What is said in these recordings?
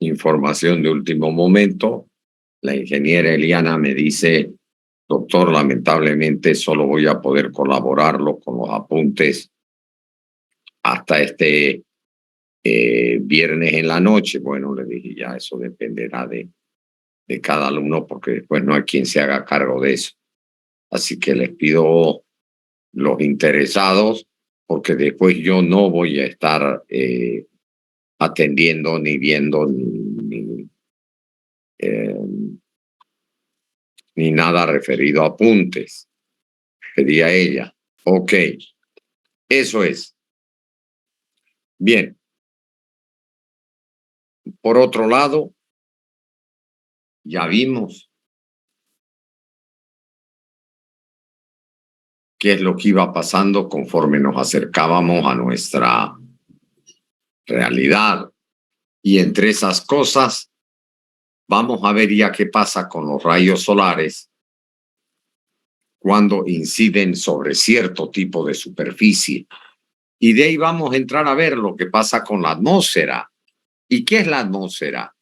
información de último momento. La ingeniera Eliana me dice, doctor, lamentablemente solo voy a poder colaborarlo con los apuntes hasta este viernes en la noche. Bueno, le dije, ya eso dependerá de cada alumno porque después no hay quien se haga cargo de eso. Así que les pido los interesados, porque después yo no voy a estar atendiendo ni viendo ni nada referido a apuntes. Pedía ella. Ok, eso es. Bien. Por otro lado, ya vimos qué es lo que iba pasando conforme nos acercábamos a nuestra realidad. Y entre esas cosas, vamos a ver ya qué pasa con los rayos solares cuando inciden sobre cierto tipo de superficie. Y de ahí vamos a entrar a ver lo que pasa con la atmósfera. ¿Y qué es la atmósfera?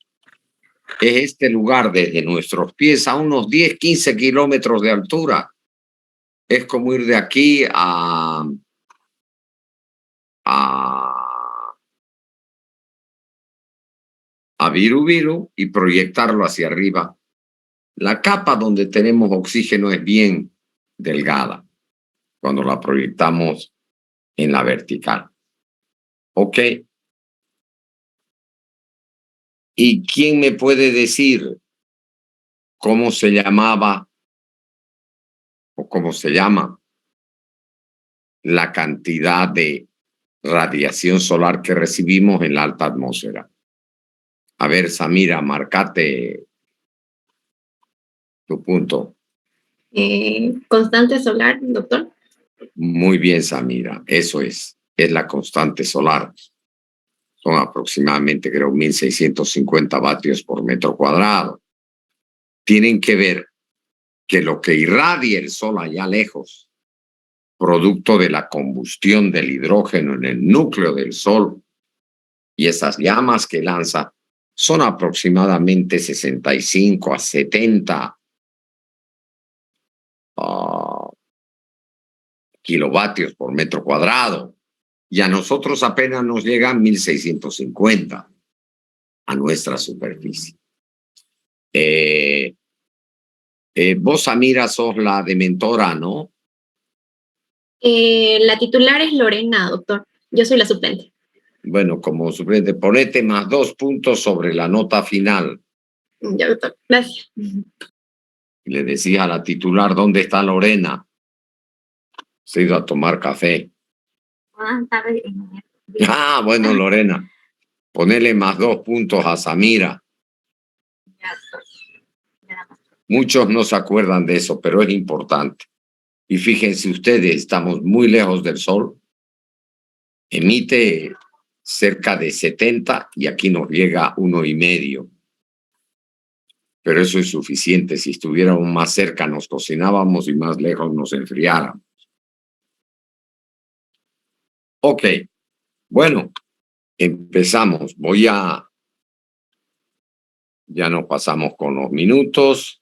Es este lugar desde nuestros pies a unos 10, 15 kilómetros de altura. Es como ir de aquí a Viru Viru y proyectarlo hacia arriba. La capa donde tenemos oxígeno es bien delgada cuando la proyectamos en la vertical. ¿Ok? ¿Y quién me puede decir cómo se llamaba o cómo se llama la cantidad de radiación solar que recibimos en la alta atmósfera? A ver, Samira, marcate tu punto. Constante solar, doctor. Muy bien, Samira, eso es la constante solar. Son aproximadamente, creo, 1.650 vatios por metro cuadrado. Tienen que ver que lo que irradia el sol allá lejos, producto de la combustión del hidrógeno en el núcleo del sol y esas llamas que lanza, son aproximadamente 65 a 70 kilovatios por metro cuadrado. Y a nosotros apenas nos llegan 1.650 a nuestra superficie. Vos, Samira, sos la dementora, ¿no? La titular es Lorena, doctor. Yo soy la suplente. Bueno, como suplente, ponete más 2 puntos sobre la nota final. Ya, doctor. Gracias. Y le decía a la titular, ¿dónde está Lorena? Se ha ido a tomar café. Ah, bueno, Lorena, ponele más 2 puntos a Samira. Muchos no se acuerdan de eso, pero es importante. Y fíjense ustedes, estamos muy lejos del sol. Emite cerca de 70 y aquí nos llega 1,5. Pero eso es suficiente. Si estuviéramos más cerca nos cocinábamos y más lejos nos enfriáramos. Ok, bueno, empezamos. Ya nos pasamos con los minutos.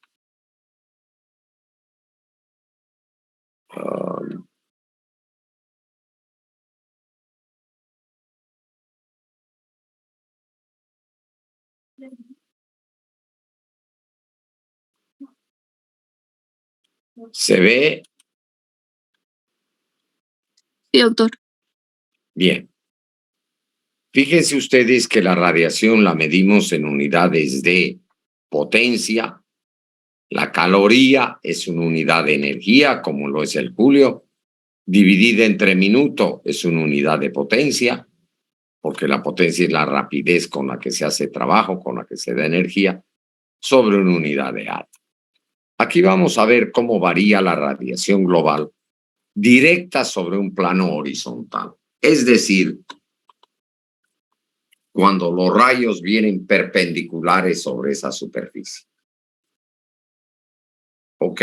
¿Se ve? Sí, doctor. Bien. Fíjense ustedes que la radiación la medimos en unidades de potencia. La caloría es una unidad de energía, como lo es el julio. Dividida entre minuto es una unidad de potencia, porque la potencia es la rapidez con la que se hace trabajo, con la que se da energía, sobre una unidad de átomo. Aquí vamos a ver cómo varía la radiación global directa sobre un plano horizontal. Es decir, cuando los rayos vienen perpendiculares sobre esa superficie. ¿Ok?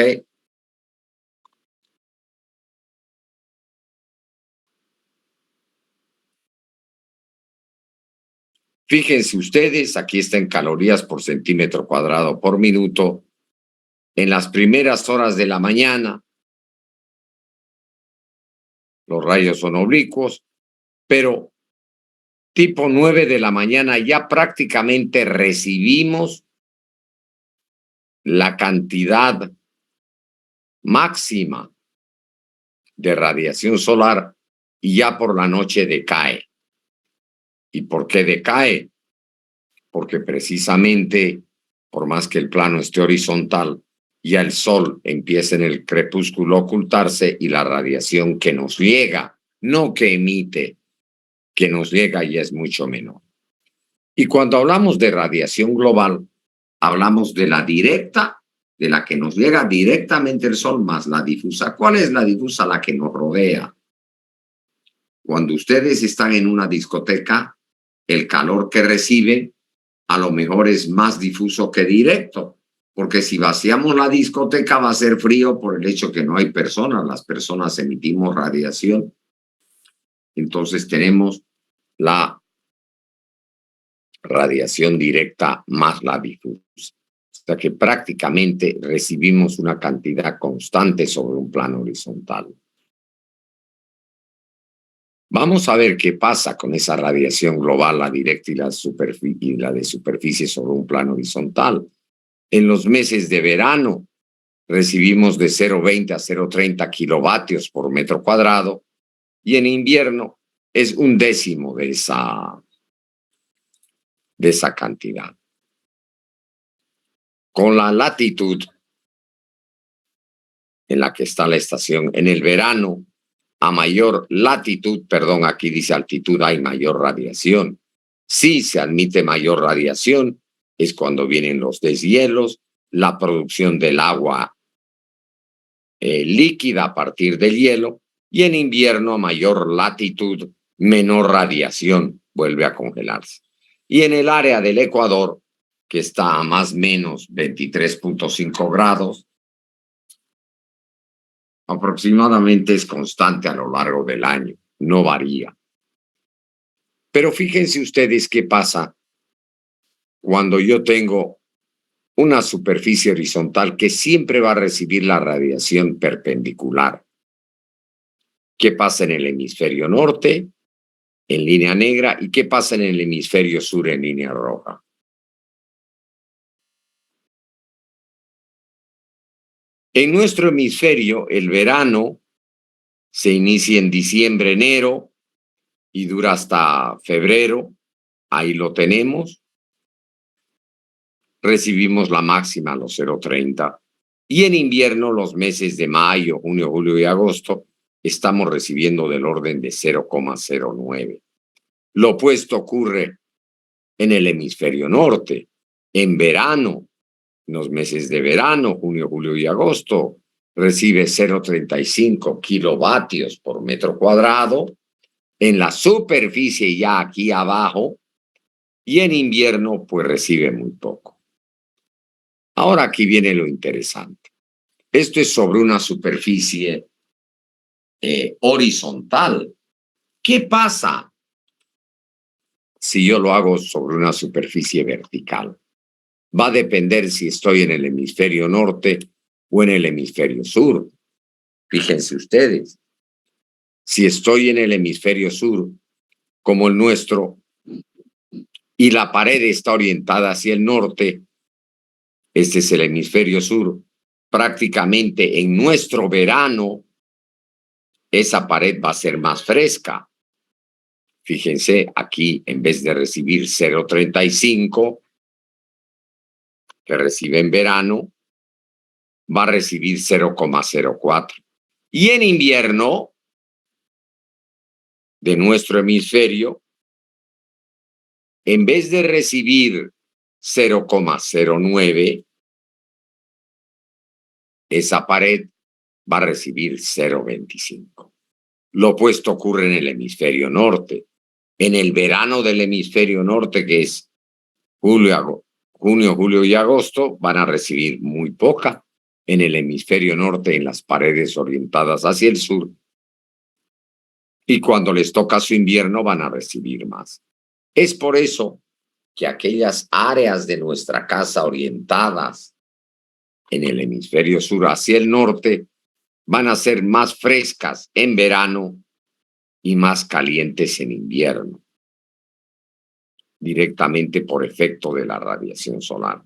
Fíjense ustedes, aquí está en calorías por centímetro cuadrado por minuto. En las primeras horas de la mañana, los rayos son oblicuos, pero tipo 9 de la mañana ya prácticamente recibimos la cantidad máxima de radiación solar y ya por la noche decae. ¿Y por qué decae? Porque precisamente, por más que el plano esté horizontal, ya el sol empieza en el crepúsculo a ocultarse y la radiación que nos llega, no que emite, que nos llega ya es mucho menor. Y cuando hablamos de radiación global, hablamos de la directa, de la que nos llega directamente el sol, más la difusa. ¿Cuál es la difusa? La que nos rodea. Cuando ustedes están en una discoteca, el calor que reciben a lo mejor es más difuso que directo, porque si vaciamos la discoteca va a ser frío por el hecho que no hay personas, las personas emitimos radiación. Entonces tenemos la radiación directa más la difusa. O sea que prácticamente recibimos una cantidad constante sobre un plano horizontal. Vamos a ver qué pasa con esa radiación global, la directa y la de superficie sobre un plano horizontal. En los meses de verano recibimos de 0,20 a 0,30 kilovatios por metro cuadrado y en invierno es un décimo de esa cantidad. Con la latitud en la que está la estación, en el verano, a mayor latitud, perdón, aquí dice altitud, hay mayor radiación. Si se admite mayor radiación, es cuando vienen los deshielos, la producción del agua líquida a partir del hielo, y en invierno, a mayor latitud, menor radiación, vuelve a congelarse. Y en el área del Ecuador, que está a más o menos 23.5 grados, aproximadamente es constante a lo largo del año, no varía. Pero fíjense ustedes qué pasa cuando yo tengo una superficie horizontal que siempre va a recibir la radiación perpendicular. ¿Qué pasa en el hemisferio norte? En línea negra. ¿Y qué pasa en el hemisferio sur en línea roja? En nuestro hemisferio, el verano se inicia en diciembre, enero y dura hasta febrero. Ahí lo tenemos. Recibimos la máxima a los 0,30. Y en invierno, los meses de mayo, junio, julio y agosto, estamos recibiendo del orden de 0,09. Lo opuesto ocurre en el hemisferio norte. En verano, en los meses de verano, junio, julio y agosto, recibe 0,35 kilovatios por metro cuadrado. En la superficie ya aquí abajo, y en invierno pues recibe muy poco. Ahora aquí viene lo interesante. Esto es sobre una superficie horizontal. ¿Qué pasa si yo lo hago sobre una superficie vertical? Va a depender si estoy en el hemisferio norte o en el hemisferio sur. Fíjense ustedes. Si estoy en el hemisferio sur, como el nuestro, y la pared está orientada hacia el norte, este es el hemisferio sur, prácticamente en nuestro verano, esa pared va a ser más fresca. Fíjense, aquí en vez de recibir 0,35, que recibe en verano, va a recibir 0,04. Y en invierno, de nuestro hemisferio, en vez de recibir 0,09, esa pared va a recibir 0,25. Lo opuesto ocurre en el hemisferio norte. En el verano del hemisferio norte, que es junio, julio y agosto, van a recibir muy poca. En el hemisferio norte, en las paredes orientadas hacia el sur. Y cuando les toca su invierno, van a recibir más. Es por eso que aquellas áreas de nuestra casa orientadas en el hemisferio sur hacia el norte van a ser más frescas en verano y más calientes en invierno, directamente por efecto de la radiación solar.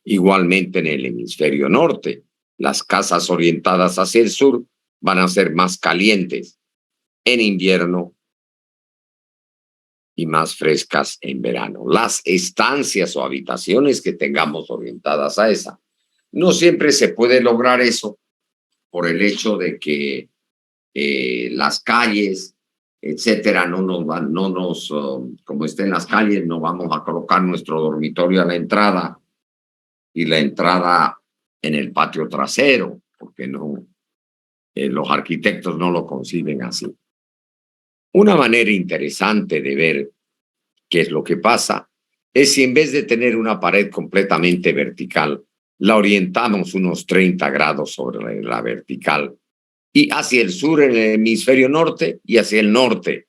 Igualmente en el hemisferio norte, las casas orientadas hacia el sur van a ser más calientes en invierno y más frescas en verano. Las estancias o habitaciones que tengamos orientadas a esa. No siempre se puede lograr eso por el hecho de que las calles, etcétera, como estén las calles, no vamos a colocar nuestro dormitorio a la entrada y la entrada en el patio trasero, porque no, los arquitectos no lo conciben así. Una manera interesante de ver qué es lo que pasa es si en vez de tener una pared completamente vertical, la orientamos unos 30 grados sobre la vertical y hacia el sur en el hemisferio norte y hacia el norte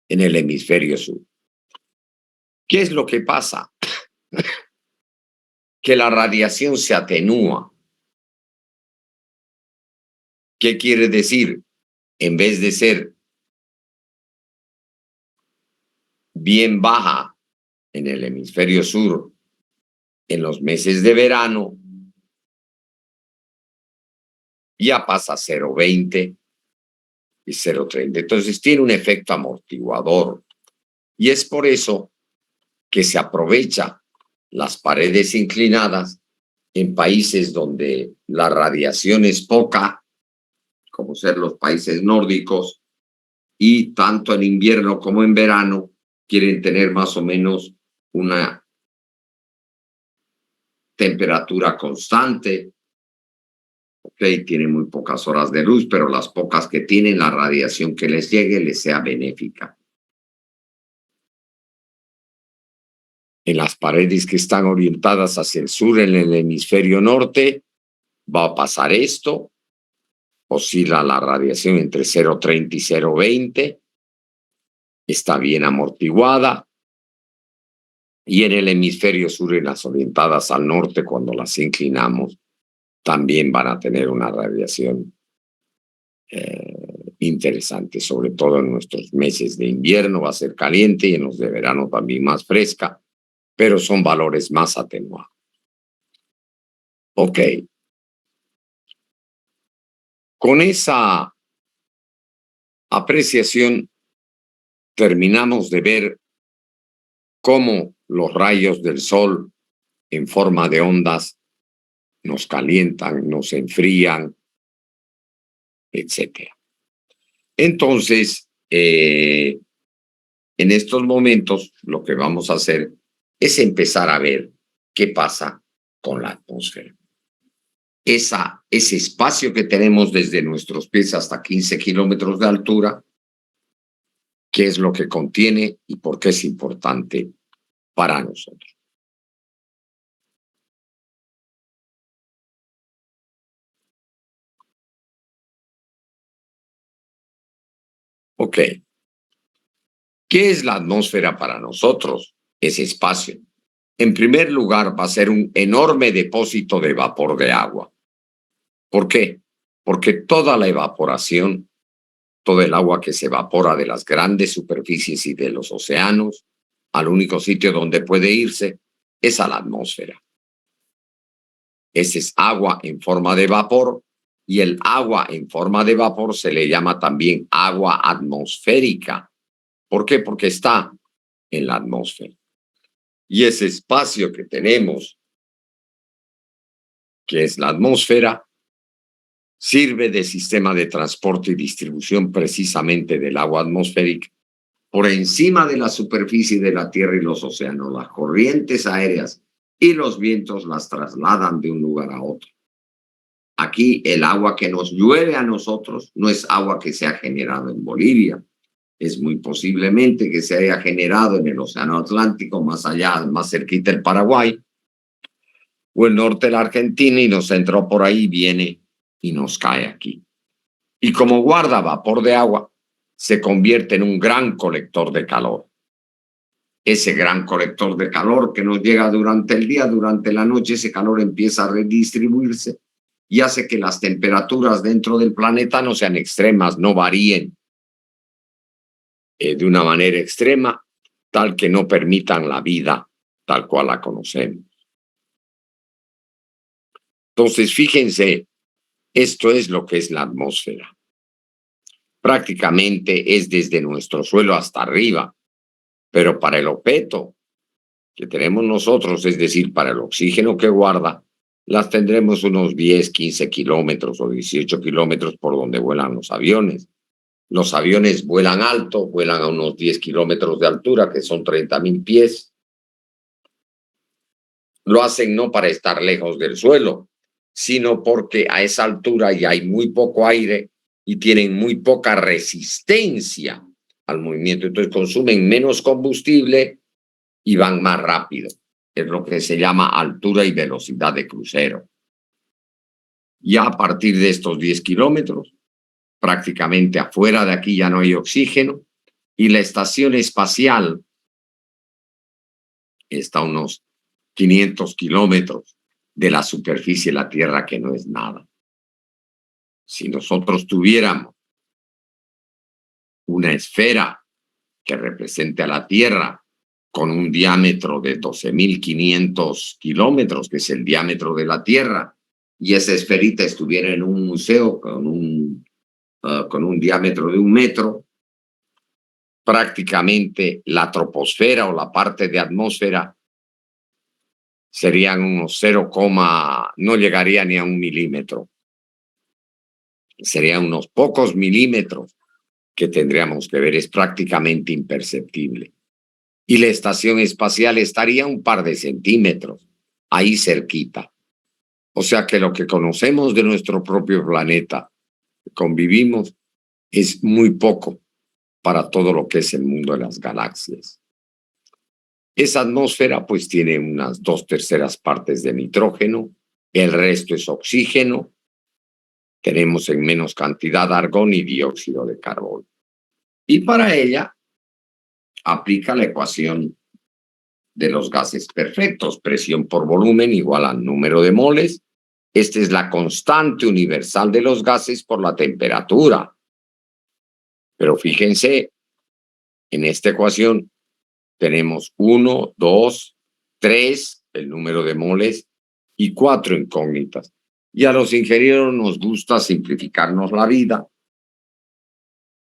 en el hemisferio sur. ¿Qué es lo que pasa? Que la radiación se atenúa. ¿Qué quiere decir? En vez de ser bien baja en el hemisferio sur en los meses de verano, ya pasa a 0,20 y 0,30. Entonces tiene un efecto amortiguador. Y es por eso que se aprovecha las paredes inclinadas en países donde la radiación es poca, como ser los países nórdicos, y tanto en invierno como en verano quieren tener más o menos una temperatura constante. Ok, tienen muy pocas horas de luz, pero las pocas que tienen, la radiación que les llegue les sea benéfica. En las paredes que están orientadas hacia el sur, en el hemisferio norte, va a pasar esto. Oscila la radiación entre 0,30 y 0,20. Está bien amortiguada. Y en el hemisferio sur, en las orientadas al norte, cuando las inclinamos, también van a tener una radiación interesante, sobre todo en nuestros meses de invierno va a ser caliente y en los de verano también más fresca, pero son valores más atenuados. Ok. Con esa apreciación terminamos de ver cómo los rayos del sol en forma de ondas nos calientan, nos enfrían, etc. Entonces, en estos momentos lo que vamos a hacer es empezar a ver qué pasa con la atmósfera. Ese espacio que tenemos desde nuestros pies hasta 15 kilómetros de altura, qué es lo que contiene y por qué es importante para nosotros. Ok. ¿Qué es la atmósfera para nosotros? Ese espacio. En primer lugar, va a ser un enorme depósito de vapor de agua. ¿Por qué? Porque toda la evaporación, todo el agua que se evapora de las grandes superficies y de los océanos, al único sitio donde puede irse es a la atmósfera. Ese es agua en forma de vapor y el agua en forma de vapor se le llama también agua atmosférica. ¿Por qué? Porque está en la atmósfera. Y ese espacio que tenemos, que es la atmósfera, sirve de sistema de transporte y distribución precisamente del agua atmosférica por encima de la superficie de la Tierra y los océanos. Las corrientes aéreas y los vientos las trasladan de un lugar a otro. Aquí el agua que nos llueve a nosotros no es agua que se ha generado en Bolivia. Es muy posiblemente que se haya generado en el Océano Atlántico, más allá, más cerquita del Paraguay, o el norte de la Argentina, y nos entró por ahí, viene y nos cae aquí. Y como guarda vapor de agua, se convierte en un gran colector de calor. ese gran colector de calor que nos llega durante el día, durante la noche, ese calor empieza a redistribuirse y hace que las temperaturas dentro del planeta no sean extremas, no varíen de una manera extrema, tal que no permitan la vida tal cual la conocemos. Entonces, fíjense, esto es lo que es la atmósfera. Prácticamente es desde nuestro suelo hasta arriba, pero para el objeto que tenemos nosotros, es decir, para el oxígeno que guarda, las tendremos unos 10, 15 kilómetros o 18 kilómetros por donde vuelan los aviones. Los aviones vuelan alto, vuelan a unos 10 kilómetros de altura, que son 30.000 pies. Lo hacen no para estar lejos del suelo, sino porque a esa altura ya hay muy poco aire y tienen muy poca resistencia al movimiento. Entonces consumen menos combustible y van más rápido. Es lo que se llama altura y velocidad de crucero. Ya a partir de estos 10 kilómetros, prácticamente afuera de aquí ya no hay oxígeno y la estación espacial está a unos 500 kilómetros de la superficie de la Tierra, que no es nada. Si nosotros tuviéramos una esfera que represente a la Tierra con un diámetro de 12.500 kilómetros, que es el diámetro de la Tierra, y esa esferita estuviera en un museo con un diámetro de 1 metro, prácticamente la troposfera o la parte de atmósfera serían unos 0, no llegaría ni a 1 milímetro. Serían unos pocos milímetros que tendríamos que ver, es prácticamente imperceptible. Y la estación espacial estaría un par de centímetros, ahí cerquita. O sea que lo que conocemos de nuestro propio planeta, convivimos, es muy poco para todo lo que es el mundo de las galaxias. Esa atmósfera pues tiene unas 2/3 partes de nitrógeno, el resto es oxígeno, tenemos en menos cantidad argón y dióxido de carbono. Y para ella aplica la ecuación de los gases perfectos, presión por volumen igual al número de moles. Esta es la constante universal de los gases por la temperatura. Pero fíjense, en esta ecuación tenemos 1, 2, 3, el número de moles, y 4 incógnitas. Y a los ingenieros nos gusta simplificarnos la vida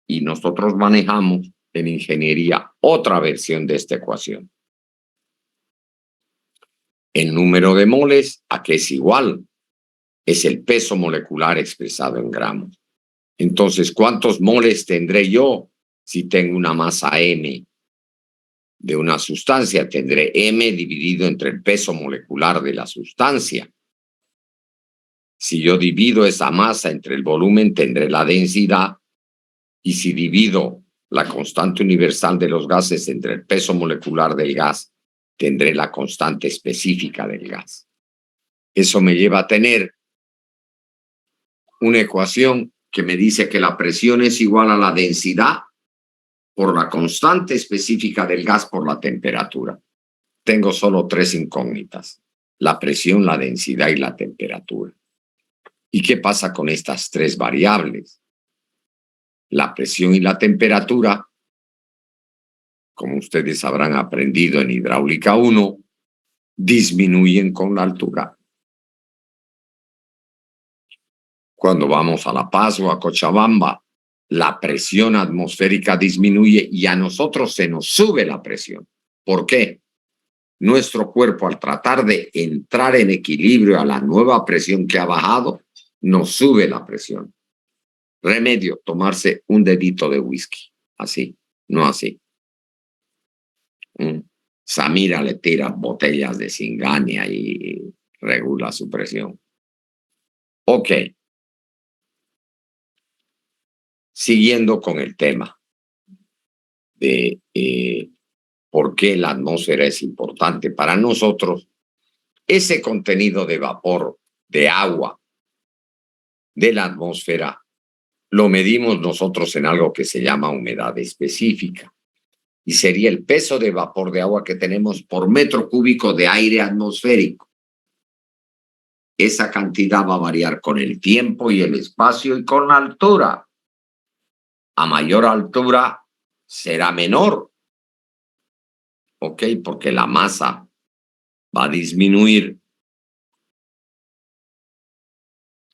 y nosotros manejamos en ingeniería otra versión de esta ecuación. El número de moles, ¿a qué es igual? Es el peso molecular expresado en gramos. Entonces, ¿cuántos moles tendré yo si tengo una masa M de una sustancia? Tendré M dividido entre el peso molecular de la sustancia. Si yo divido esa masa entre el volumen, tendré la densidad. Y si divido la constante universal de los gases entre el peso molecular del gas, tendré la constante específica del gas. Eso me lleva a tener una ecuación que me dice que la presión es igual a la densidad por la constante específica del gas por la temperatura. Tengo solo 3 incógnitas: la presión, la densidad y la temperatura. ¿Y qué pasa con estas 3 variables? La presión y la temperatura, como ustedes habrán aprendido en Hidráulica 1, disminuyen con la altura. Cuando vamos a La Paz o a Cochabamba, la presión atmosférica disminuye y a nosotros se nos sube la presión. ¿Por qué? Nuestro cuerpo, al tratar de entrar en equilibrio a la nueva presión que ha bajado, nos sube la presión. Remedio: tomarse un dedito de whisky. Así, no así. Samira le tira botellas de Singania y regula su presión. Ok. Siguiendo con el tema de por qué la atmósfera es importante para nosotros, ese contenido de vapor, de agua, de la atmósfera, lo medimos nosotros en algo que se llama humedad específica. y sería el peso de vapor de agua que tenemos por metro cúbico de aire atmosférico. Esa cantidad va a variar con el tiempo y el espacio y con la altura. A mayor altura será menor, ¿ok? Porque la masa va a disminuir.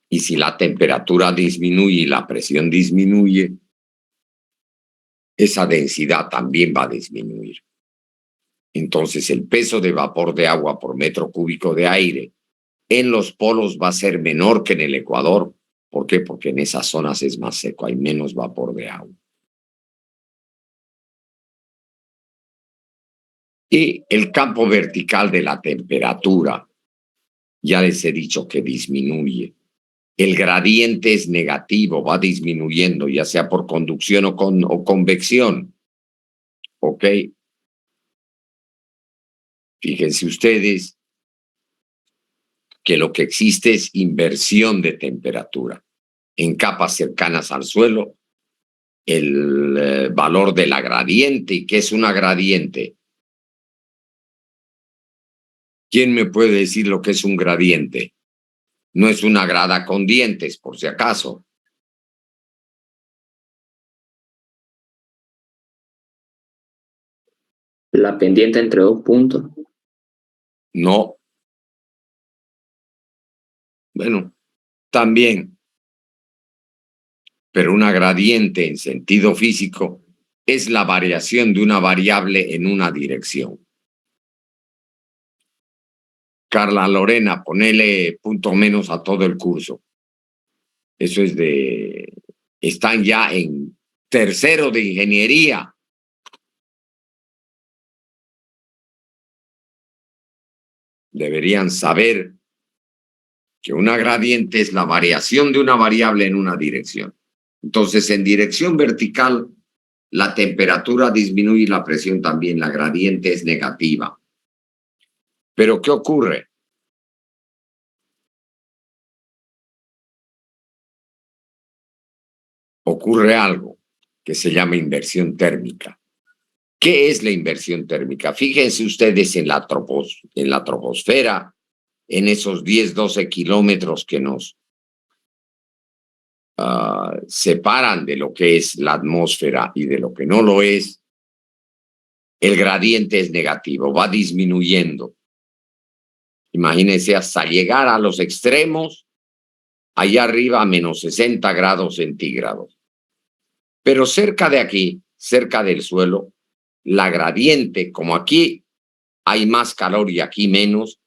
Y si la temperatura disminuye y la presión disminuye, esa densidad también va a disminuir. Entonces, el peso de vapor de agua por metro cúbico de aire en los polos va a ser menor que en el Ecuador. ¿Por qué? Porque en esas zonas es más seco, hay menos vapor de agua. Y el campo vertical de la temperatura, ya les he dicho que disminuye. El gradiente es negativo, va disminuyendo, ya sea por conducción o convección. ¿Ok? Fíjense ustedes que lo que existe es inversión de temperatura. En capas cercanas al suelo, el valor de la gradiente. ¿Y qué es una gradiente? ¿Quién me puede decir lo que es un gradiente? No es una grada con dientes, por si acaso. La pendiente entre dos puntos. No. Bueno, también. Pero una gradiente en sentido físico es la variación de una variable en una dirección. Carla Lorena, ponele punto menos a todo el curso. Eso es de... Están ya en tercero de ingeniería. Deberían saber que una gradiente es la variación de una variable en una dirección. Entonces, en dirección vertical, la temperatura disminuye y la presión también. La gradiente es negativa. Pero, ¿qué ocurre? Ocurre algo que se llama inversión térmica. ¿Qué es la inversión térmica? Fíjense ustedes en la troposfera, en esos 10, 12 kilómetros que nos separan de lo que es la atmósfera y de lo que no lo es. El gradiente es negativo, va disminuyendo. Imagínense hasta llegar a los extremos, allá arriba a menos 60 grados centígrados. Pero cerca de aquí, cerca del suelo, la gradiente, como aquí hay más calor y aquí menos,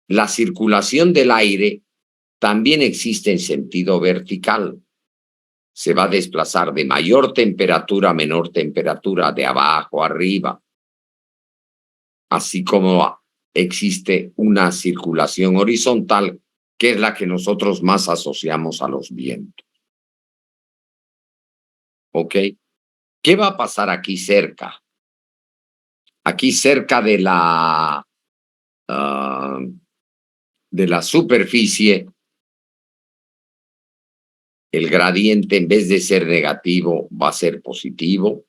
la circulación del aire también existe en sentido vertical. Se va a desplazar de mayor temperatura a menor temperatura, de abajo a arriba. Así como existe una circulación horizontal, que es la que nosotros más asociamos a los vientos. ¿Ok? ¿Qué va a pasar aquí cerca? Aquí cerca de la superficie, el gradiente en vez de ser negativo va a ser positivo.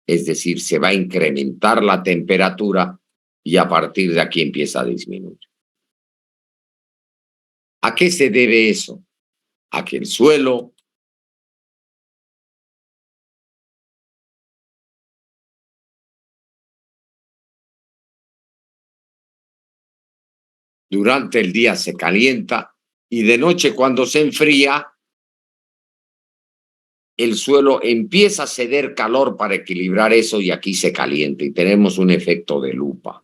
Es decir, se va a incrementar la temperatura y a partir de aquí empieza a disminuir. ¿A qué se debe eso? A que el suelo durante el día se calienta y de noche cuando se enfría, el suelo empieza a ceder calor para equilibrar eso y aquí se calienta y tenemos un efecto de lupa.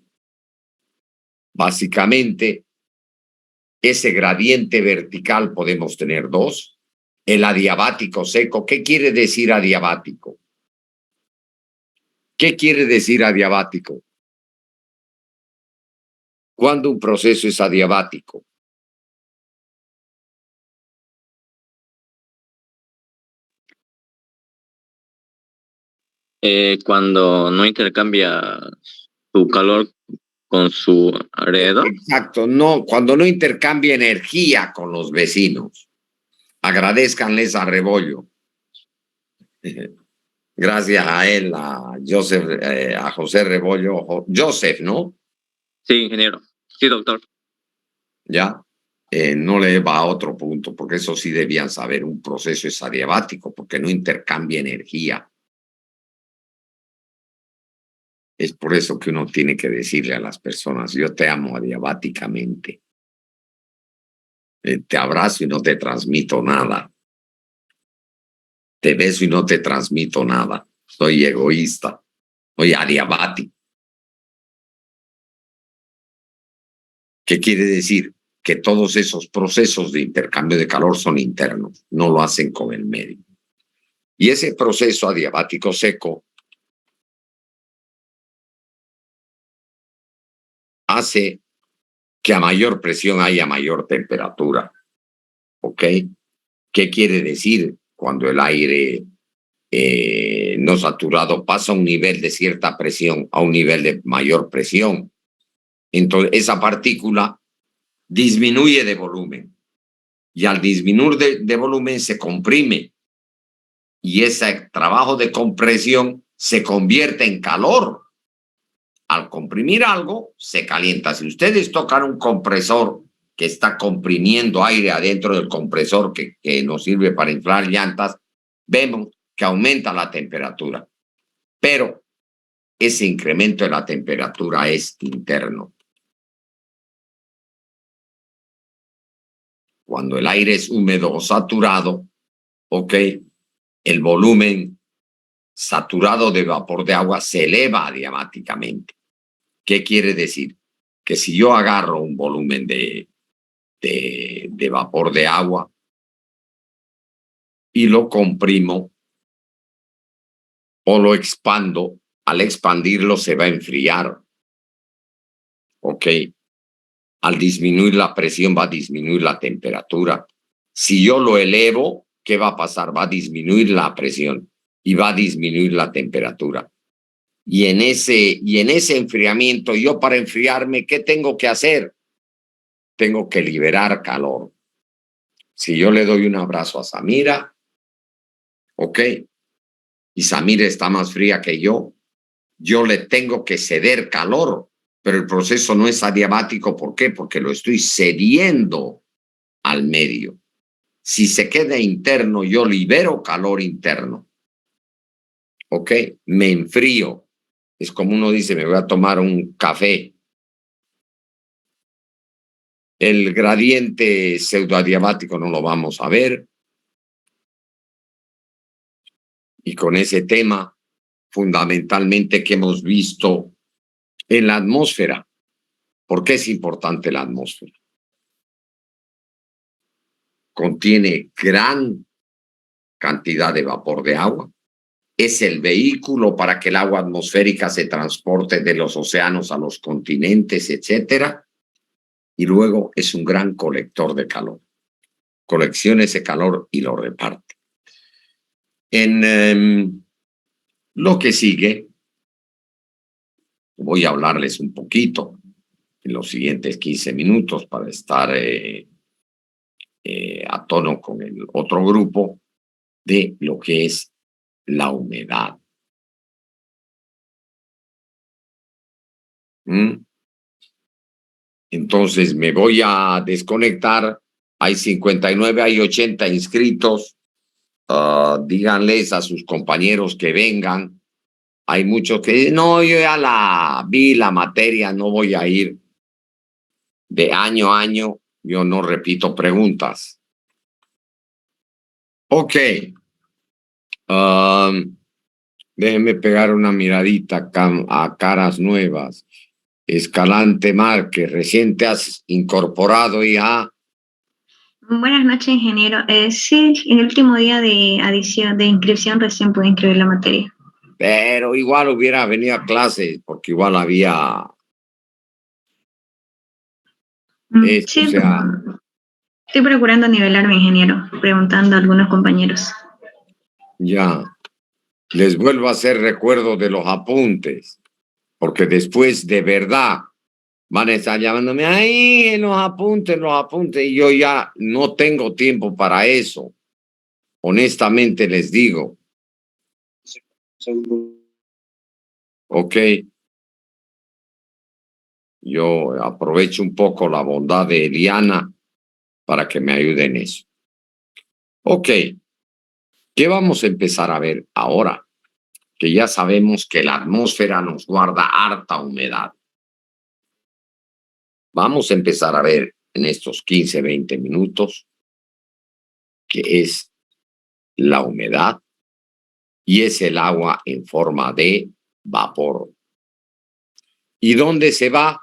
Básicamente, ese gradiente vertical podemos tener dos. El adiabático seco. ¿Qué quiere decir adiabático? ¿Qué quiere decir adiabático? ¿Cuándo un proceso es adiabático? Cuando no intercambia su calor con su alrededor. Exacto, no, cuando no intercambia energía con los vecinos. Agradezcanles a Rebollo. Gracias a él, a José Rebollo. Joseph, ¿no? Sí, ingeniero. Sí, doctor. Ya. No le va a otro punto, porque eso sí debían saber. Un proceso es adiabático, porque no intercambia energía. Es por eso que uno tiene que decirle a las personas, yo te amo adiabáticamente. Te abrazo y no te transmito nada. Te beso y no te transmito nada. Soy egoísta. Soy adiabático. ¿Qué quiere decir? Que todos esos procesos de intercambio de calor son internos, no lo hacen con el medio. Y ese proceso adiabático seco hace que a mayor presión haya mayor temperatura. ¿Ok? ¿Qué quiere decir? Cuando el aire no saturado pasa a un nivel de cierta presión a un nivel de mayor presión, entonces esa partícula disminuye de volumen. Y al disminuir de volumen se comprime. Y ese trabajo de compresión se convierte en calor. Al comprimir algo, se calienta. Si ustedes tocan un compresor que está comprimiendo aire adentro del compresor que nos sirve para inflar llantas, vemos que aumenta la temperatura. Pero ese incremento de la temperatura es interno. Cuando el aire es húmedo o saturado, ¿ok? El volumen saturado de vapor de agua se eleva adiabáticamente. ¿Qué quiere decir? Que si yo agarro un volumen de vapor de agua y lo comprimo o lo expando, al expandirlo se va a enfriar. ¿Ok? Al disminuir la presión va a disminuir la temperatura. Si yo lo elevo, ¿qué va a pasar? Va a disminuir la presión y va a disminuir la temperatura. Y en ese enfriamiento, yo para enfriarme, ¿qué tengo que hacer? Tengo que liberar calor. Si yo le doy un abrazo a Samira, ¿ok? Y Samira está más fría que yo le tengo que ceder calor, pero el proceso no es adiabático. ¿Por qué? Porque lo estoy cediendo al medio. Si se queda interno, yo libero calor interno. ¿Ok? Me enfrío. Es como uno dice, me voy a tomar un café. El gradiente pseudoadiabático no lo vamos a ver. Y con ese tema, fundamentalmente, que hemos visto en la atmósfera. ¿Por qué es importante la atmósfera? Contiene gran cantidad de vapor de agua. Es el vehículo para que el agua atmosférica se transporte de los océanos a los continentes, etcétera. Y luego es un gran colector de calor. Colecciona ese calor y lo reparte. En lo que sigue, voy a hablarles un poquito en los siguientes 15 minutos para estar a tono con el otro grupo de lo que es la humedad. Entonces me voy a desconectar. Hay 59, hay 80 inscritos. Díganles a sus compañeros que vengan. Hay muchos que dicen, no, yo ya vi la materia, no voy a ir. De año a año, yo no repito preguntas. Ok. Déjenme pegar una miradita a caras nuevas. Escalante Márquez, recién te has incorporado ya. Buenas noches, ingeniero. Sí, en el último día de adición, de inscripción, recién pude inscribir la materia. Pero igual hubiera venido a clase, porque igual había... Sí, o sea, estoy procurando nivelarme, ingeniero, preguntando a algunos compañeros. ya. Les vuelvo a hacer recuerdo de los apuntes, porque después de verdad van a estar llamándome, ay, los apuntes, y yo ya no tengo tiempo para eso. Honestamente les digo, Ok. Yo aprovecho un poco la bondad de Eliana para que me ayude en eso. Ok. ¿Qué vamos a empezar a ver ahora? Que ya sabemos que la atmósfera nos guarda harta humedad. Vamos a empezar a ver en estos 15, 20 minutos qué es la humedad y es el agua en forma de vapor. ¿Y dónde se va?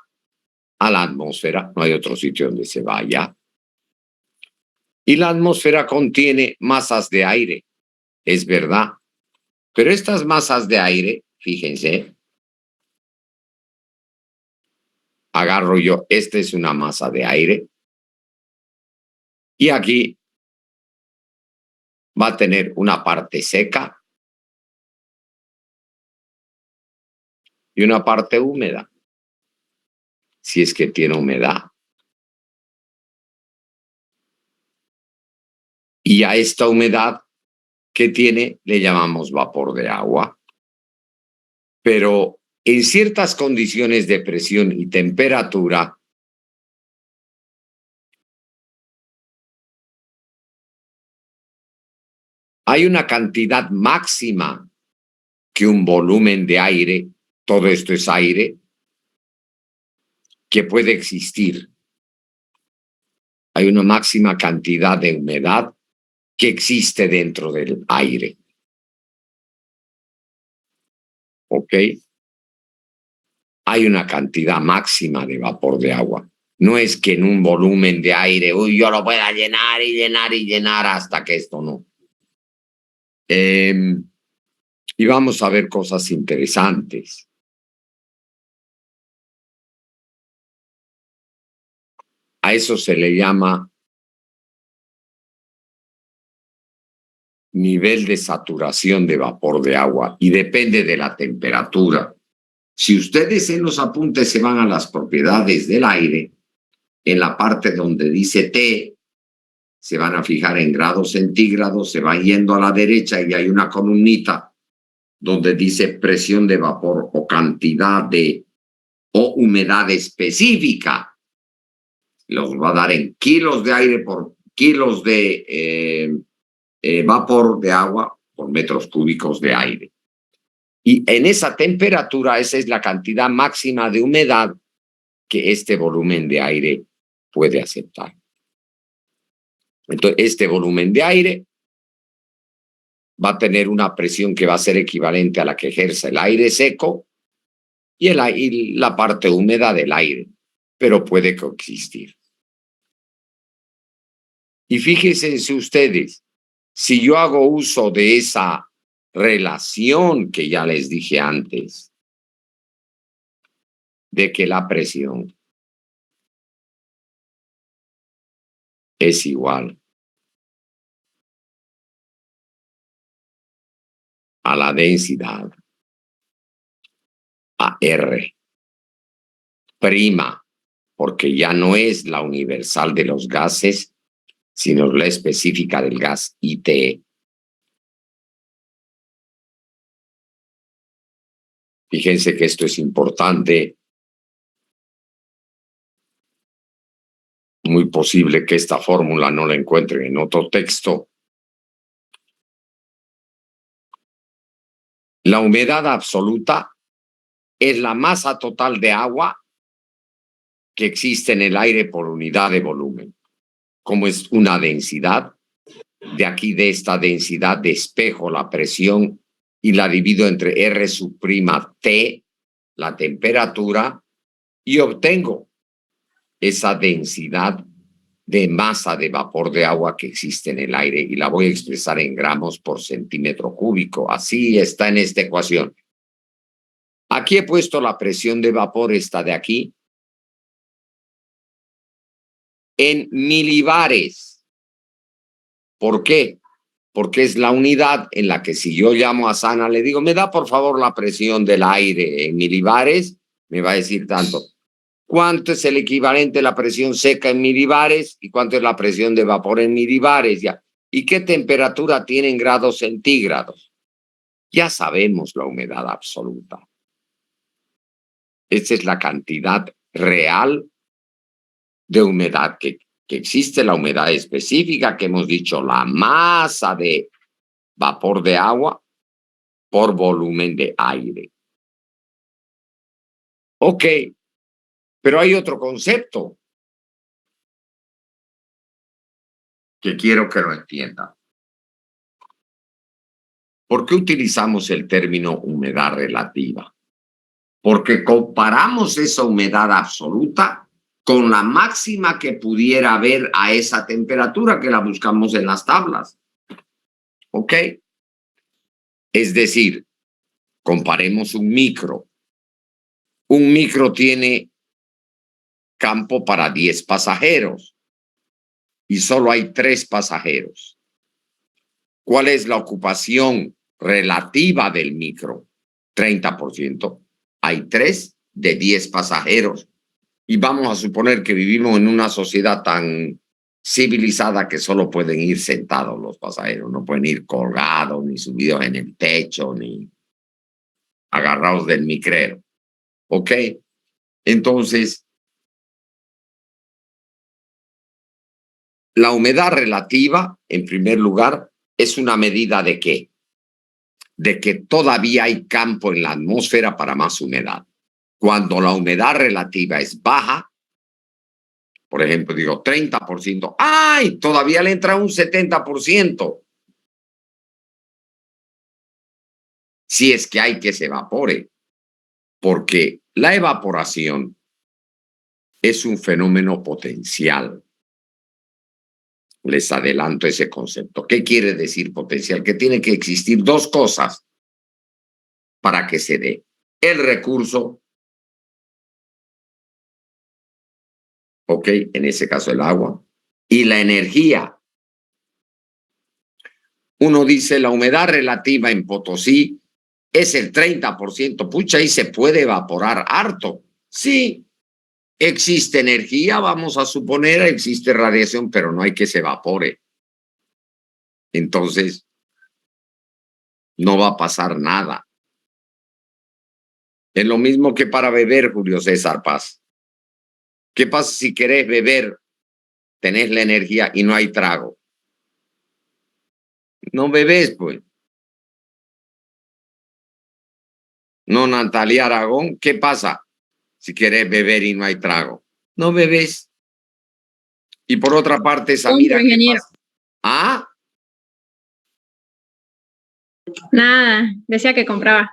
A la atmósfera. No hay otro sitio donde se vaya. Y la atmósfera contiene masas de aire, es verdad. Pero estas masas de aire, fíjense, agarro yo, esta es una masa de aire, y aquí va a tener una parte seca y una parte húmeda, si es que tiene humedad. Y a esta humedad que tiene le llamamos vapor de agua. Pero en ciertas condiciones de presión y temperatura, hay una cantidad máxima que un volumen de aire, todo esto es aire, que puede existir. Hay una máxima cantidad de humedad que existe dentro del aire. ¿Ok? Hay una cantidad máxima de vapor de agua. No es que en un volumen de aire, uy, yo lo pueda llenar y llenar y llenar hasta que esto no. Y vamos a ver cosas interesantes. A eso se le llama nivel de saturación de vapor de agua y depende de la temperatura. Si ustedes en los apuntes se van a las propiedades del aire, en la parte donde dice T, se van a fijar en grados centígrados, se van yendo a la derecha y hay una columnita donde dice presión de vapor o cantidad de o humedad específica. Los va a dar en kilos de aire por kilos de vapor de agua por metros cúbicos de aire. Y en esa temperatura, esa es la cantidad máxima de humedad que este volumen de aire puede aceptar. Entonces, este volumen de aire va a tener una presión que va a ser equivalente a la que ejerce el aire seco y la parte húmeda del aire, pero puede coexistir. Y fíjense ustedes, si yo hago uso de esa relación que ya les dije antes, de que la presión es igual a la densidad, a R prima, porque ya no es la universal de los gases, sino la específica del gas IT. Fíjense que esto es importante. Muy posible que esta fórmula no la encuentren en otro texto. La humedad absoluta es la masa total de agua que existe en el aire por unidad de volumen. Como es una densidad, de aquí de esta densidad despejo la presión y la divido entre R sub prima T, la temperatura, y obtengo esa densidad de masa de vapor de agua que existe en el aire y la voy a expresar en gramos por centímetro cúbico. Así está en esta ecuación. Aquí he puesto la presión de vapor, esta de aquí, en milibares. ¿Por qué? Porque es la unidad en la que si yo llamo a Sana, le digo, me da por favor la presión del aire en milibares, me va a decir tanto. ¿Cuánto es el equivalente a la presión seca en milibares y cuánto es la presión de vapor en milibares? Ya. ¿Y qué temperatura tiene en grados centígrados? Ya sabemos la humedad absoluta. Esta es la cantidad real de humedad que existe, la humedad específica que hemos dicho, la masa de vapor de agua por volumen de aire. Ok, pero hay otro concepto que quiero que lo entiendan. ¿Por qué utilizamos el término humedad relativa? Porque comparamos esa humedad absoluta con la máxima que pudiera haber a esa temperatura que la buscamos en las tablas. ¿Ok? Es decir, comparemos un micro. Un micro tiene campo para 10 pasajeros y solo hay 3 pasajeros. ¿Cuál es la ocupación relativa del micro? 30%. Hay 3 de 10 pasajeros. Y vamos a suponer que vivimos en una sociedad tan civilizada que solo pueden ir sentados los pasajeros. No pueden ir colgados, ni subidos en el techo, ni agarrados del micrero. ¿Ok? Entonces, la humedad relativa, en primer lugar, es una medida ¿de qué? De que todavía hay campo en la atmósfera para más humedad. Cuando la humedad relativa es baja, por ejemplo, digo 30%, ¡ay! Todavía le entra un 70%. Si es que hay que se evapore, porque la evaporación es un fenómeno potencial. Les adelanto ese concepto. ¿Qué quiere decir potencial? Que tiene que existir 2 cosas para que se dé. El recurso, ok, en ese caso el agua, y la energía. Uno dice la humedad relativa en Potosí es el 30%. Pucha, ahí se puede evaporar harto. Sí, existe energía, vamos a suponer, existe radiación, pero no hay que se evapore. Entonces, no va a pasar nada. Es lo mismo que para beber, Julio César Paz. ¿Qué pasa si querés beber, tenés la energía y no hay trago? No bebés, pues. No, Natalia Aragón, ¿qué pasa si querés beber y no hay trago? No bebés. Y por otra parte, Samira, ¿qué pasa? ¿Ah? Nada, decía que compraba.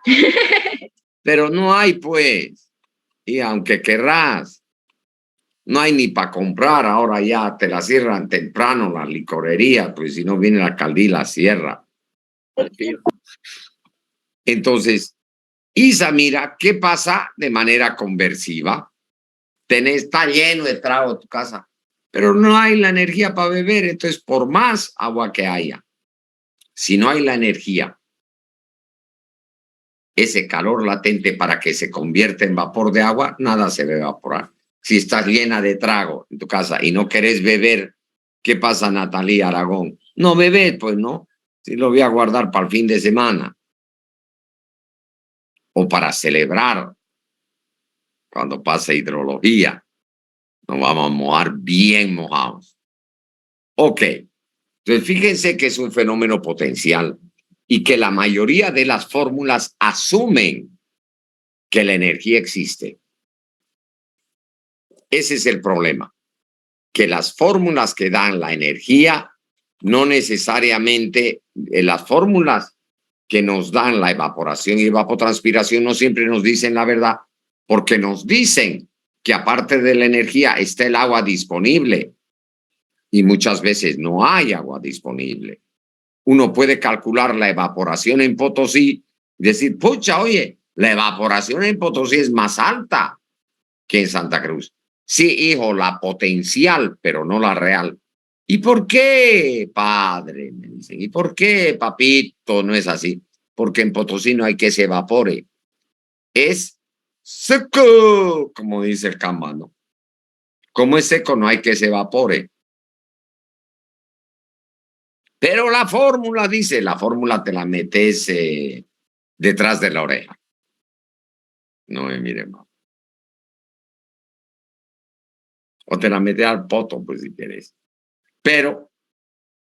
Pero no hay, pues. Y aunque querrás, no hay ni para comprar. Ahora ya te la cierran temprano la licorería, pues si no viene la alcaldía y la cierra. Entonces, Isa, mira, ¿qué pasa de manera conversiva? Está lleno de trago tu casa, pero no hay la energía para beber. Entonces, por más agua que haya, si no hay la energía, ese calor latente para que se convierta en vapor de agua, nada se va a evaporar. Si estás llena de trago en tu casa y no querés beber, ¿qué pasa, Natalia Aragón? No bebés, pues no. Si lo voy a guardar para el fin de semana o para celebrar cuando pase hidrología. Nos vamos a mojar bien mojados. Ok. Entonces, fíjense que es un fenómeno potencial y que la mayoría de las fórmulas asumen que la energía existe. Ese es el problema, que las fórmulas que dan la energía no necesariamente, las fórmulas que nos dan la evaporación y evapotranspiración no siempre nos dicen la verdad, porque nos dicen que aparte de la energía está el agua disponible y muchas veces no hay agua disponible. Uno puede calcular la evaporación en Potosí y decir, pucha, oye, la evaporación en Potosí es más alta que en Santa Cruz. Sí, hijo, la potencial, pero no la real. ¿Y por qué, padre? Me dicen. ¿Y por qué, papito? No es así. Porque en Potosí no hay que se evapore. Es seco, como dice el cambano. Como es seco, no hay que se evapore. Pero la fórmula, dice, la fórmula te la metes detrás de la oreja. No me miren más. O te la metes al poto, pues si quieres. Pero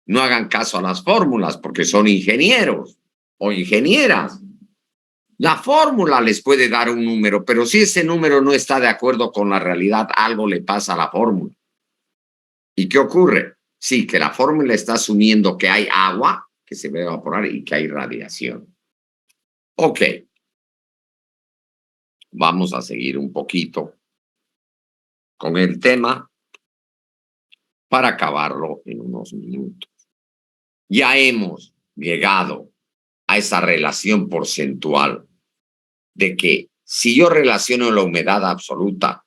no hagan caso a las fórmulas porque son ingenieros o ingenieras. La fórmula les puede dar un número, pero si ese número no está de acuerdo con la realidad, algo le pasa a la fórmula. ¿Y qué ocurre? Sí, que la fórmula está asumiendo que hay agua que se va a evaporar y que hay radiación. Ok. Vamos a seguir un poquito con el tema para acabarlo en unos minutos. Ya hemos llegado a esa relación porcentual de que si yo relaciono la humedad absoluta,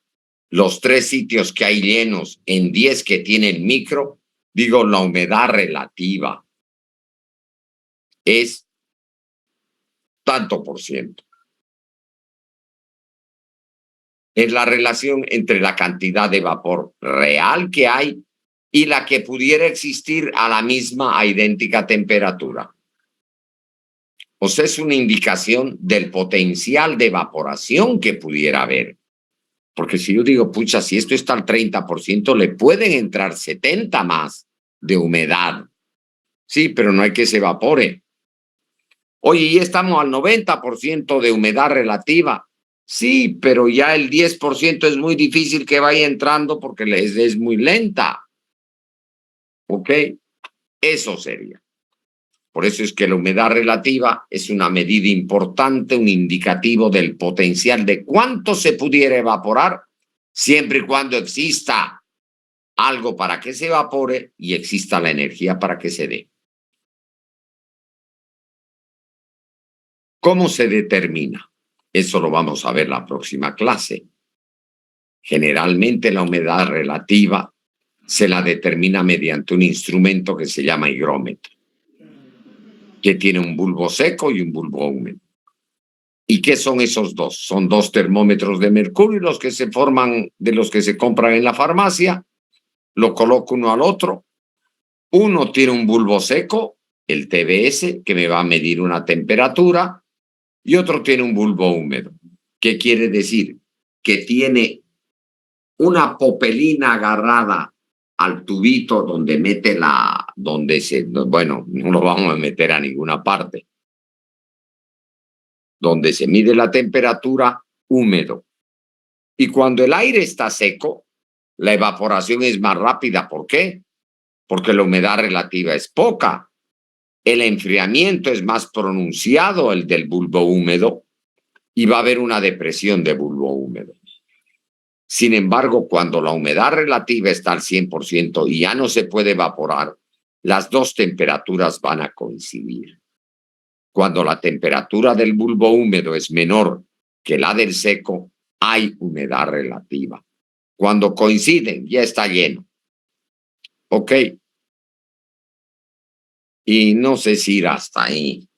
los 3 sitios que hay llenos en 10 que tienen micro, digo, la humedad relativa es tanto por ciento. Es la relación entre la cantidad de vapor real que hay y la que pudiera existir a la misma, a idéntica temperatura. O sea, es una indicación del potencial de evaporación que pudiera haber. Porque si yo digo, pucha, si esto está al 30%, le pueden entrar 70 más de humedad. Sí, pero no hay que se evapore. Oye, ya estamos al 90% de humedad relativa. Sí, pero ya el 10% es muy difícil que vaya entrando porque es muy lenta. ¿Ok? Eso sería. Por eso es que la humedad relativa es una medida importante, un indicativo del potencial de cuánto se pudiera evaporar, siempre y cuando exista algo para que se evapore y exista la energía para que se dé. ¿Cómo se determina? Eso lo vamos a ver la próxima clase. Generalmente la humedad relativa se la determina mediante un instrumento que se llama higrómetro, que tiene un bulbo seco y un bulbo húmedo. ¿Y qué son esos dos? Son 2 termómetros de mercurio, los que se forman de los que se compran en la farmacia. Lo coloco uno al otro. Uno tiene un bulbo seco, el TBS, que me va a medir una temperatura, y otro tiene un bulbo húmedo. ¿Qué quiere decir? Que tiene una popelina agarrada al tubito donde mete bueno, no lo vamos a meter a ninguna parte, donde se mide la temperatura, húmedo. Y cuando el aire está seco, la evaporación es más rápida. ¿Por qué? Porque la humedad relativa es poca. El enfriamiento es más pronunciado, el del bulbo húmedo, y va a haber una depresión de bulbo húmedo. Sin embargo, cuando la humedad relativa está al 100% y ya no se puede evaporar, las dos temperaturas van a coincidir. Cuando la temperatura del bulbo húmedo es menor que la del seco, hay humedad relativa. Cuando coinciden, ya está lleno. ¿Ok? Y no sé si ir hasta ahí.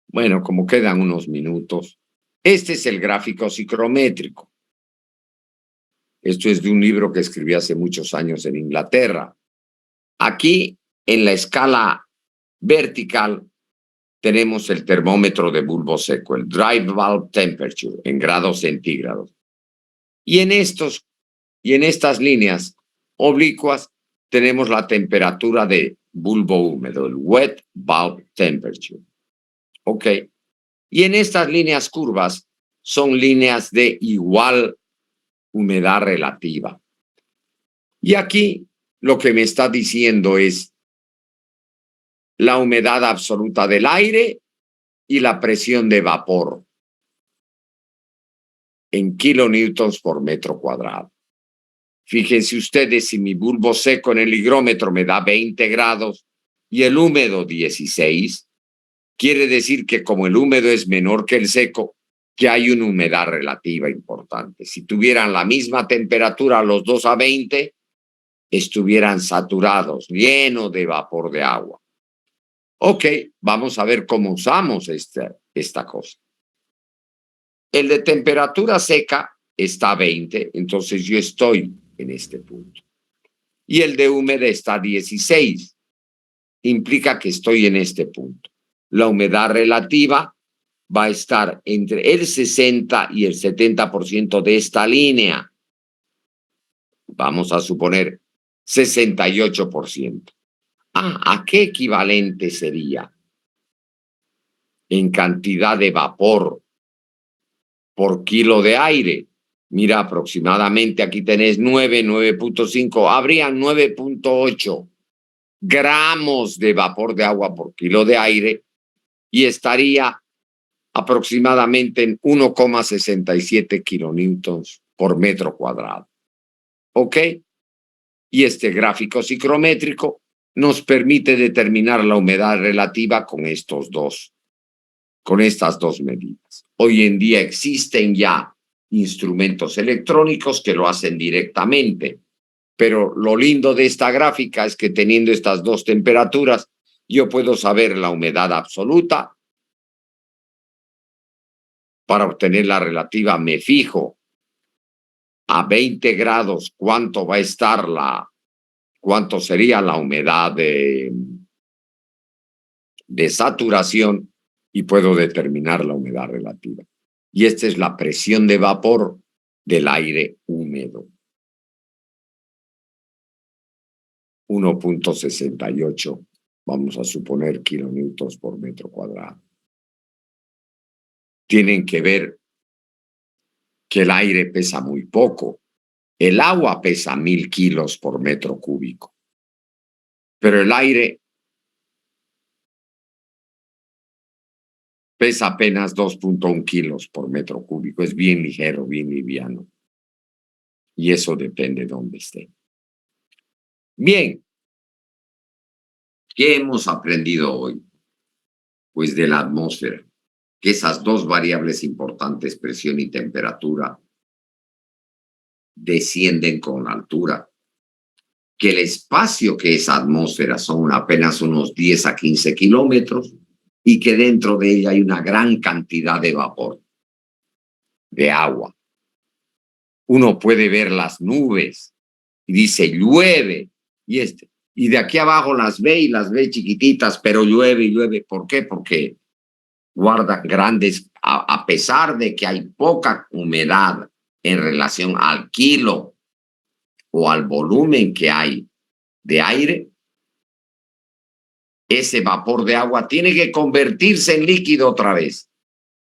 Bueno, como quedan unos minutos, este es el gráfico psicométrico. Esto es de un libro que escribí hace muchos años en Inglaterra. Aquí, en la escala vertical, tenemos el termómetro de bulbo seco, el dry bulb temperature, en grados centígrados. Y en estas líneas oblicuas tenemos la temperatura de bulbo húmedo, el wet bulb temperature. ¿Ok? Y en estas líneas curvas son líneas de igual humedad relativa. Y aquí lo que me está diciendo es la humedad absoluta del aire y la presión de vapor en kilonewtons por metro cuadrado. Fíjense ustedes, si mi bulbo seco en el higrómetro me da 20 grados y el húmedo 16, quiere decir que como el húmedo es menor que el seco, que hay una humedad relativa importante. Si tuvieran la misma temperatura los dos a 20, estuvieran saturados, llenos de vapor de agua. Ok, vamos a ver cómo usamos esta cosa. El de temperatura seca está a 20, entonces yo estoy en este punto. Y el de húmeda está a 16, implica que estoy en este punto. La humedad relativa va a estar entre el 60 y el 70% de esta línea. Vamos a suponer 68%. ¿A qué equivalente sería? En cantidad de vapor por kilo de aire. Mira, aproximadamente aquí tenés 9.5, habrían 9.8 gramos de vapor de agua por kilo de aire y estaría aproximadamente en 1,67 kilonewtons por metro cuadrado. ¿Ok? Y este gráfico psicométrico nos permite determinar la humedad relativa con estas dos medidas. Hoy en día existen ya instrumentos electrónicos que lo hacen directamente, pero lo lindo de esta gráfica es que teniendo estas dos temperaturas, yo puedo saber la humedad absoluta. Para obtener la relativa me fijo a 20 grados cuánto va a estar cuánto sería la humedad de saturación y puedo determinar la humedad relativa. Y esta es la presión de vapor del aire húmedo. 1.68, vamos a suponer, kilonewtons por metro cuadrado. Tienen que ver que el aire pesa muy poco. El agua pesa 1000 kilos por metro cúbico. Pero el aire pesa apenas 2.1 kilos por metro cúbico. Es bien ligero, bien liviano. Y eso depende de dónde esté. Bien. ¿Qué hemos aprendido hoy? Pues de la atmósfera, que esas dos variables importantes, presión y temperatura, descienden con la altura. Que el espacio que es atmósfera son apenas unos 10 a 15 kilómetros y que dentro de ella hay una gran cantidad de vapor, de agua. Uno puede ver las nubes y dice llueve y de aquí abajo las ve chiquititas, pero llueve y llueve. ¿Por qué? Porque guardan grandes, a pesar de que hay poca humedad en relación al kilo o al volumen que hay de aire, ese vapor de agua tiene que convertirse en líquido otra vez.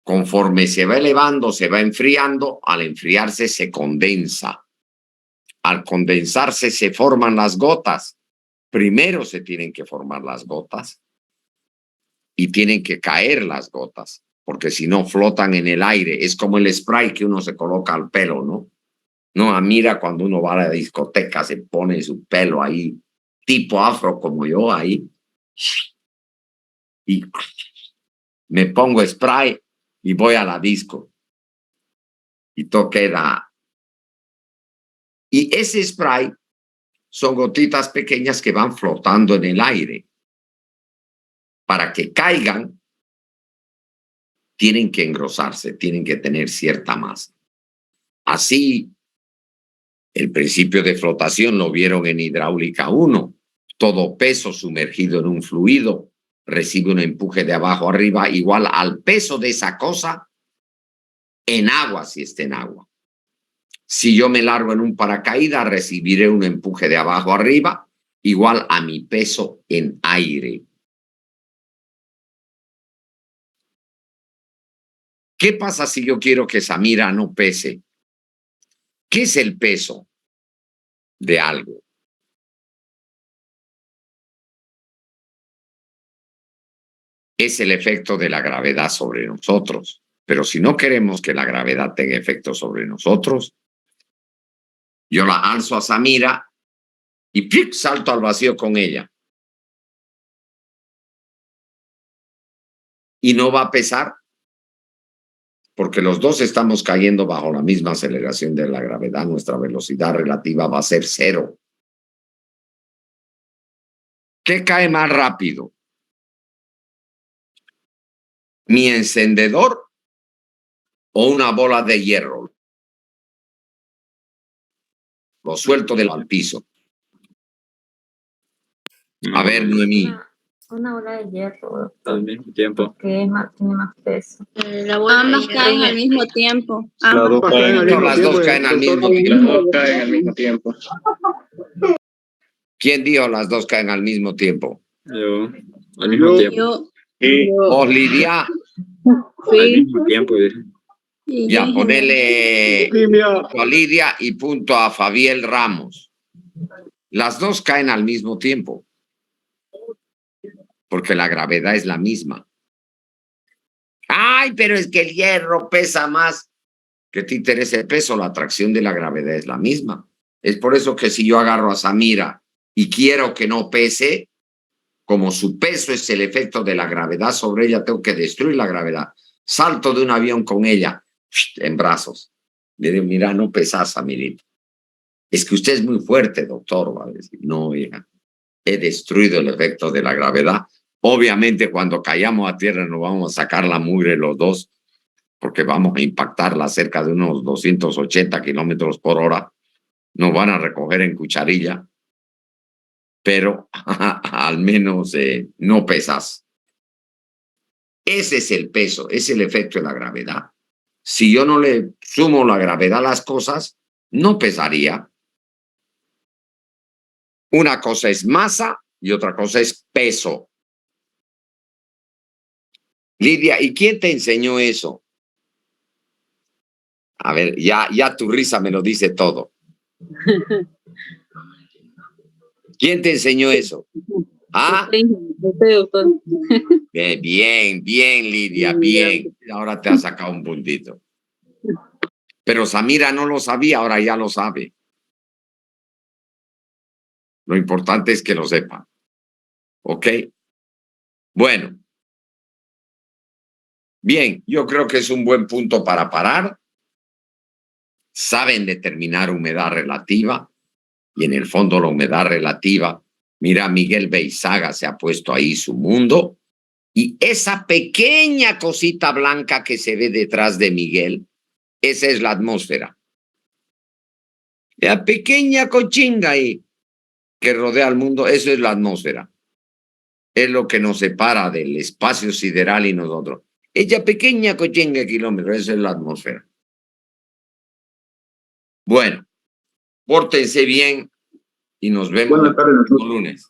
Conforme se va elevando, se va enfriando, al enfriarse se condensa. Al condensarse se forman las gotas. Primero se tienen que formar las gotas y tienen que caer las gotas, porque si no flotan en el aire. Es como el spray que uno se coloca al pelo, ¿no? No, mira, cuando uno va a la discoteca se pone su pelo ahí, tipo afro como yo ahí, y me pongo spray y voy a la disco. Y todo queda. Y ese spray son gotitas pequeñas que van flotando en el aire. Para que caigan, tienen que engrosarse, tienen que tener cierta masa. Así, el principio de flotación lo vieron en hidráulica 1. Todo peso sumergido en un fluido recibe un empuje de abajo arriba igual al peso de esa cosa en agua, si está en agua. Si yo me largo en un paracaídas, recibiré un empuje de abajo arriba igual a mi peso en aire. ¿Qué pasa si yo quiero que Samira no pese? ¿Qué es el peso de algo? Es el efecto de la gravedad sobre nosotros. Pero si no queremos que la gravedad tenga efecto sobre nosotros, yo la alzo a Samira y ¡pic! Salto al vacío con ella. Y no va a pesar, porque los dos estamos cayendo bajo la misma aceleración de la gravedad. Nuestra velocidad relativa va a ser 0. ¿Qué cae más rápido? ¿Mi encendedor o una bola de hierro? Lo suelto del piso. A ver, Noemí. Una bola de hierro. Al mismo tiempo. Que es más, tiene más peso. Ambas caen al mismo tiempo. Las Ambas. dos caen al mismo Las tiempo. dos caen al mismo doctor. tiempo. Las dos caen al mismo tiempo. ¿Quién dijo las dos caen al mismo tiempo? Yo. Al mismo tiempo. Yo. Sí. ¿Vos, Lidia? Al Sí. mismo tiempo. Dije. Y Ya, yo, ponele Quimia. punto a Lidia y punto a Fabiel Ramos. Las dos caen al mismo tiempo. Porque la gravedad es la misma. Ay, pero es que el hierro pesa más. ¿Qué te interesa el peso? La atracción de la gravedad es la misma. Es por eso que si yo agarro a Samira y quiero que no pese, como su peso es el efecto de la gravedad sobre ella, tengo que destruir la gravedad. Salto de un avión con ella en brazos. Le digo, mira, no pesas, Samirita. Es que usted es muy fuerte, doctor. Va a decir, no, hija, he destruido el efecto de la gravedad. Obviamente, cuando caigamos a tierra nos vamos a sacar la mugre los dos, porque vamos a impactarla cerca de unos 280 kilómetros por hora. Nos van a recoger en cucharilla, pero al menos no pesas. Ese es el peso, es el efecto de la gravedad. Si yo no le sumo la gravedad a las cosas, no pesaría. Una cosa es masa y otra cosa es peso. Lidia, ¿y quién te enseñó eso? A ver, ya tu risa me lo dice todo. ¿Quién te enseñó eso? ¿Ah? Bien, Lidia, bien. Ahora te has sacado un puntito. Pero Samira no lo sabía, ahora ya lo sabe. Lo importante es que lo sepa. ¿Ok? Bueno. Bien, yo creo que es un buen punto para parar. Saben determinar humedad relativa y en el fondo la humedad relativa, mira, Miguel Beizaga se ha puesto ahí su mundo y esa pequeña cosita blanca que se ve detrás de Miguel, esa es la atmósfera. La pequeña cochinga ahí que rodea al mundo, eso es la atmósfera. Es lo que nos separa del espacio sideral y nosotros. Ella pequeña cochinga de kilómetros, esa es la atmósfera. Bueno, pórtense bien y nos vemos el lunes.